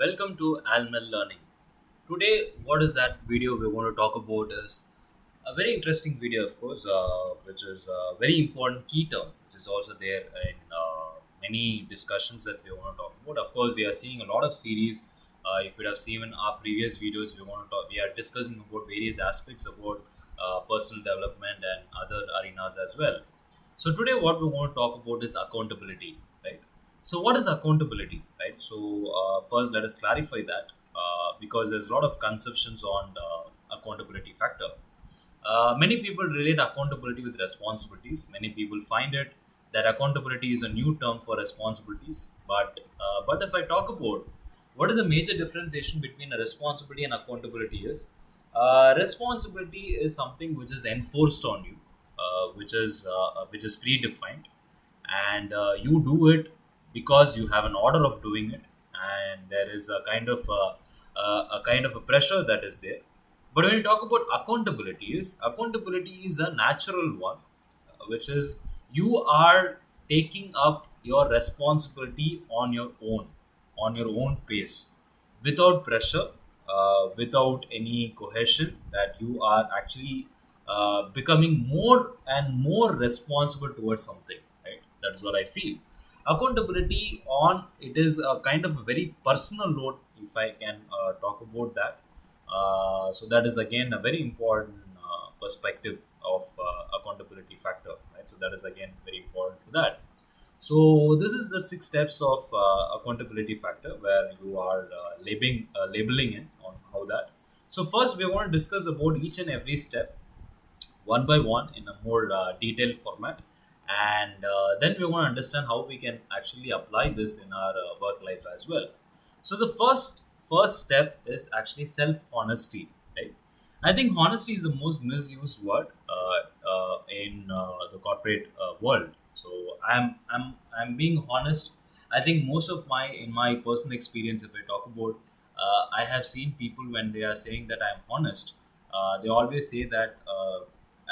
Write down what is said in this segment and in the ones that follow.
Welcome to Almel Learning. Today, what is that video we're going to talk about is a very interesting video, of course, which is a very important key term, which is also there in many discussions that we want to talk about. Of course, we are seeing a lot of series. If you have seen in our previous videos, we are discussing about various aspects about personal development and other arenas as well. So today, what we want to talk about is accountability, right? So what is accountability, right? So first, let us clarify that because there's a lot of conceptions on accountability factor. Many people relate accountability with responsibilities. Many people find it that accountability is a new term for responsibilities. But if I talk about what is the major differentiation between a responsibility and accountability is responsibility is something which is enforced on you, which is predefined, and you do it because you have an order of doing it, and there is a kind of a pressure that is there. But when you talk about accountability is a natural one, which is you are taking up your responsibility on your own pace, without pressure, without any cohesion, that you are actually becoming more and more responsible towards something, right? That's what I feel. Accountability on it is a kind of a very personal note, if I can talk about that. So that is again a very important perspective of accountability factor, right? So that is again very important for that. So this is the six steps of accountability factor where you are labeling it on how that. So first we want to discuss about each and every step one by one in a more detailed format, and then we want to understand how we can actually apply this in our work life as well. So the first step is actually self honesty, right? I think honesty is the most misused word in the corporate world. So I'm being honest. I think most of my in my personal experience, if I talk about, I have seen people when they are saying that I'm honest, they always say that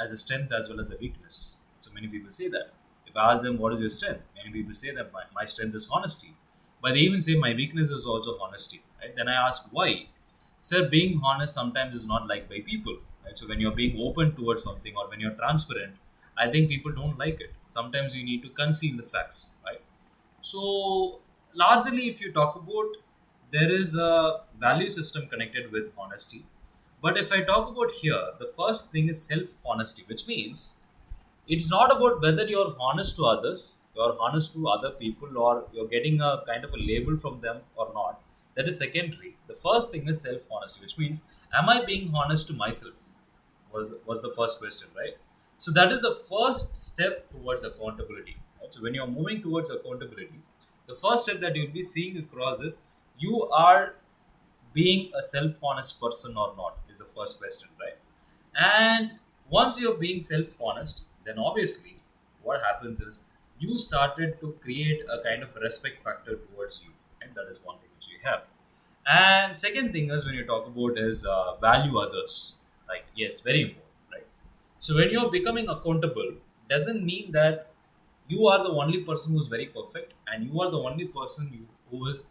as a strength as well as a weakness. So many people say that. If I ask them what is your strength, many people say that my strength is honesty, but they even say my weakness is also honesty, right? Then I ask why. Sir, being honest sometimes is not liked by people, right? So when you're being open towards something or when you're transparent, I think people don't like it. Sometimes you need to conceal the facts, right? So largely, if you talk about, there is a value system connected with honesty. But if I talk about here, the first thing is self honesty, which means it's not about whether you're honest to others, you're honest to other people, or you're getting a kind of a label from them or not. That is secondary. The first thing is self honesty, which means, am I being honest to myself? Was the first question, right? So that is the first step towards accountability, right? So when you're moving towards accountability, the first step that you'll be seeing across is, you are being a self-honest person or not, is the first question, right? And once you're being self-honest, then obviously what happens is you started to create a kind of respect factor towards you, and that is one thing which you have. And second thing is, when you talk about is value others, like, yes, very important, right? So when you're becoming accountable, doesn't mean that you are the only person who's very perfect and you are the only person who is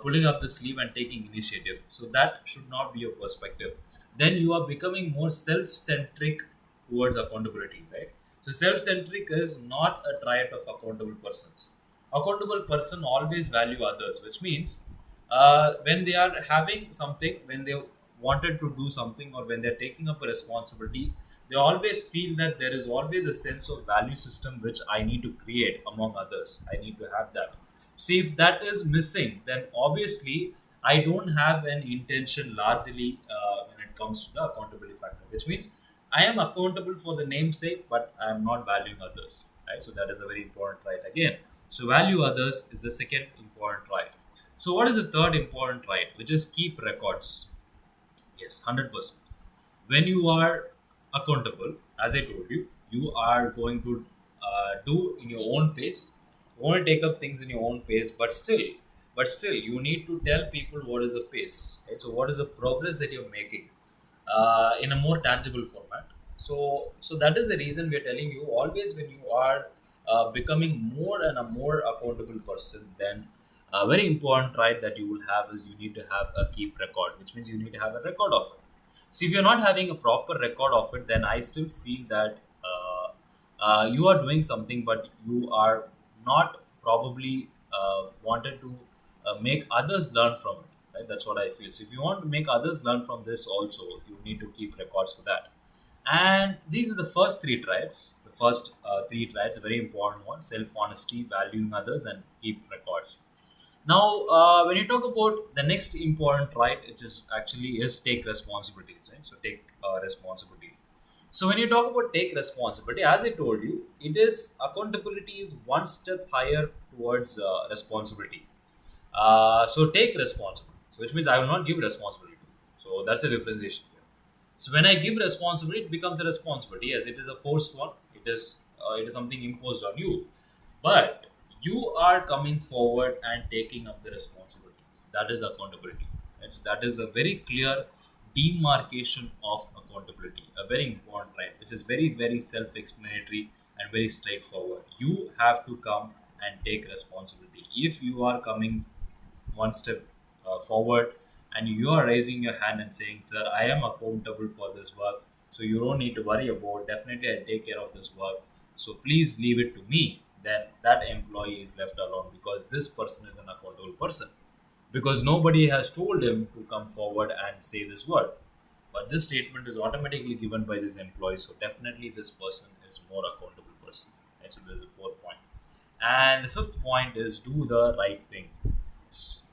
pulling up the sleeve and taking initiative. So that should not be your perspective. Then you are becoming more self-centric towards accountability, right? So self-centric is not a triad of accountable persons. Accountable person always value others, which means when they are having something, when they wanted to do something, or when they're taking up a responsibility, they always feel that there is always a sense of value system which I need to create among others. I need to have that. See, if that is missing, then obviously I don't have an intention largely when it comes to the accountability factor, which means I am accountable for the namesake, but I am not valuing others, right? So that is a very important right again. So value others is the second important right. So what is the third important right, which is keep records? Yes, 100%. When you are accountable, as I told you, you are going to do in your own pace. You want to take up things in your own pace, but still, you need to tell people what is the pace, right? So what is the progress that you're making in a more tangible format. So that is the reason we are telling you, always when you are becoming more and a more accountable person, then A very important trait that you will have is you need to have a keep record, which means you need to have a record of it. So if you're not having a proper record of it, then I still feel that you are doing something, but you are not probably wanted to make others learn from it. Right? That's what I feel. So if you want to make others learn from this, also you need to keep records for that. And these are the first three traits. The first three traits, a very important one: self-honesty, valuing others, and keep records. Now, when you talk about the next important right, which is actually is take responsibilities, right? So take responsibilities. So when you talk about take responsibility, as I told you, it is accountability is one step higher towards responsibility. So take responsibility. So which means I will not give responsibility. So that's a differentiation here. So when I give responsibility, it becomes a responsibility as it is a forced one. It is something imposed on you, but you are coming forward and taking up the responsibilities. That is accountability. And so that is a very clear demarcation of accountability. A very important right, which is very very self-explanatory and very straightforward. You have to come and take responsibility. If you are coming one step forward and you are raising your hand and saying, sir, I am accountable for this work, so you don't need to worry about, definitely I'll take care of this work, so please leave it to me, then that employee is left alone because this person is an accountable person, because nobody has told him to come forward and say this word, but this statement is automatically given by this employee, so definitely this person is more accountable person. And so there's a fourth point. And the fifth point is do the right thing.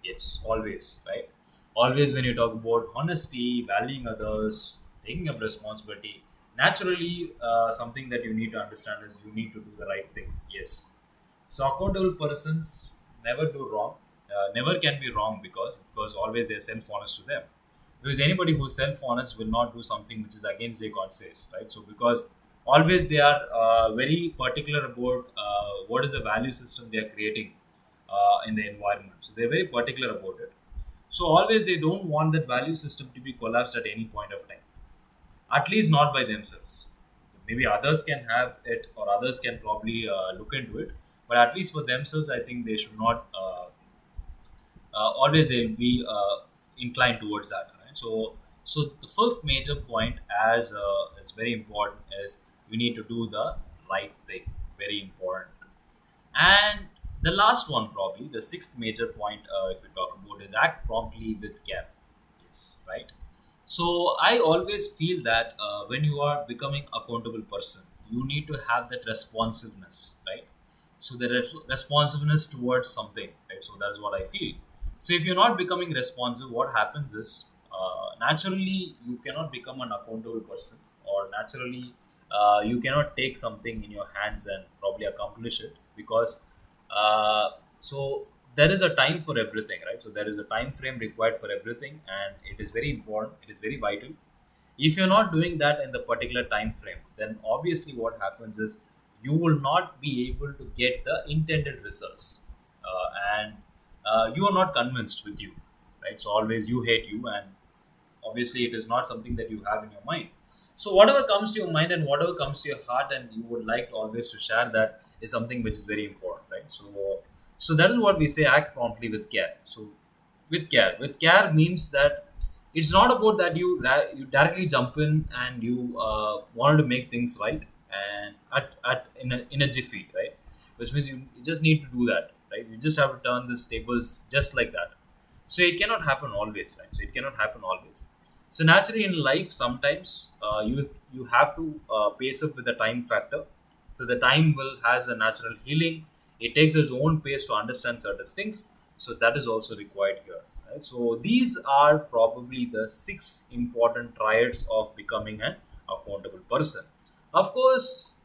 Yes, always, right? Always when you talk about honesty, valuing others, taking up responsibility, naturally, something that you need to understand is you need to do the right thing. Yes. So accountable persons never do wrong, never can be wrong because always they're self-honest to them. Because anybody who's self-honest will not do something which is against their God says, right? So because always they are very particular about what is the value system they are creating in the environment. So they're very particular about it. So always they don't want that value system to be collapsed at any point of time, at least not by themselves. Maybe others can have it or others can probably look into it, but at least for themselves, I think they should not. Always they'll be inclined towards that. Right? So the first major point, as is very important, is we need to do the right thing. Very important. And the last one, probably the sixth major point, if we talk about, is act promptly with care. Yes, right. So I always feel that when you are becoming accountable person, you need to have that responsiveness, right? So the responsiveness towards something, right? So that's what I feel. So if you're not becoming responsive, what happens is naturally you cannot become an accountable person, or naturally you cannot take something in your hands and probably accomplish it because so there is a time for everything, right? So there is a time frame required for everything, and it is very important, it is very vital. If you're not doing that in the particular time frame, then obviously what happens is you will not be able to get the intended results, and you are not convinced with you, right? So always you hate you, and obviously it is not something that you have in your mind. So whatever comes to your mind and whatever comes to your heart and you would like always to share, that is something which is very important, right? So that is what we say, act promptly with care. So with care means that it's not about that you directly jump in and you wanted to make things right and in a jiffy, right? Which means you just need to do that, right? You just have to turn these tables just like that. So it cannot happen always, right? So it cannot happen always. So naturally in life, sometimes you have to pace up with the time factor. So the time will has a natural healing. It takes its own pace to understand certain things. So that is also required here, right? So these are probably the six important triads of becoming an accountable person. Of course,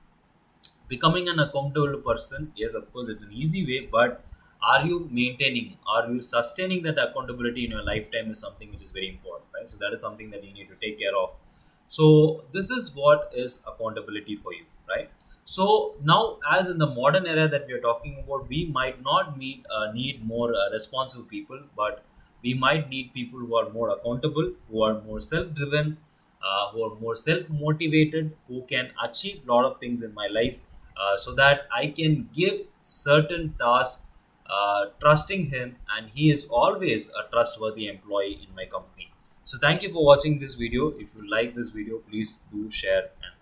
becoming an accountable person, yes, of course it's an easy way, but are you maintaining, are you sustaining that accountability in your lifetime is something which is very important, right? So that is something that you need to take care of. So this is what is accountability for you, right? So now, as in the modern era that we are talking about, we might not need more responsive people, but we might need people who are more accountable, who are more self-driven, who are more self-motivated, who can achieve a lot of things in my life, so that I can give certain tasks trusting him, and he is always a trustworthy employee in my company. So thank you for watching this video. If you like this video, please do share and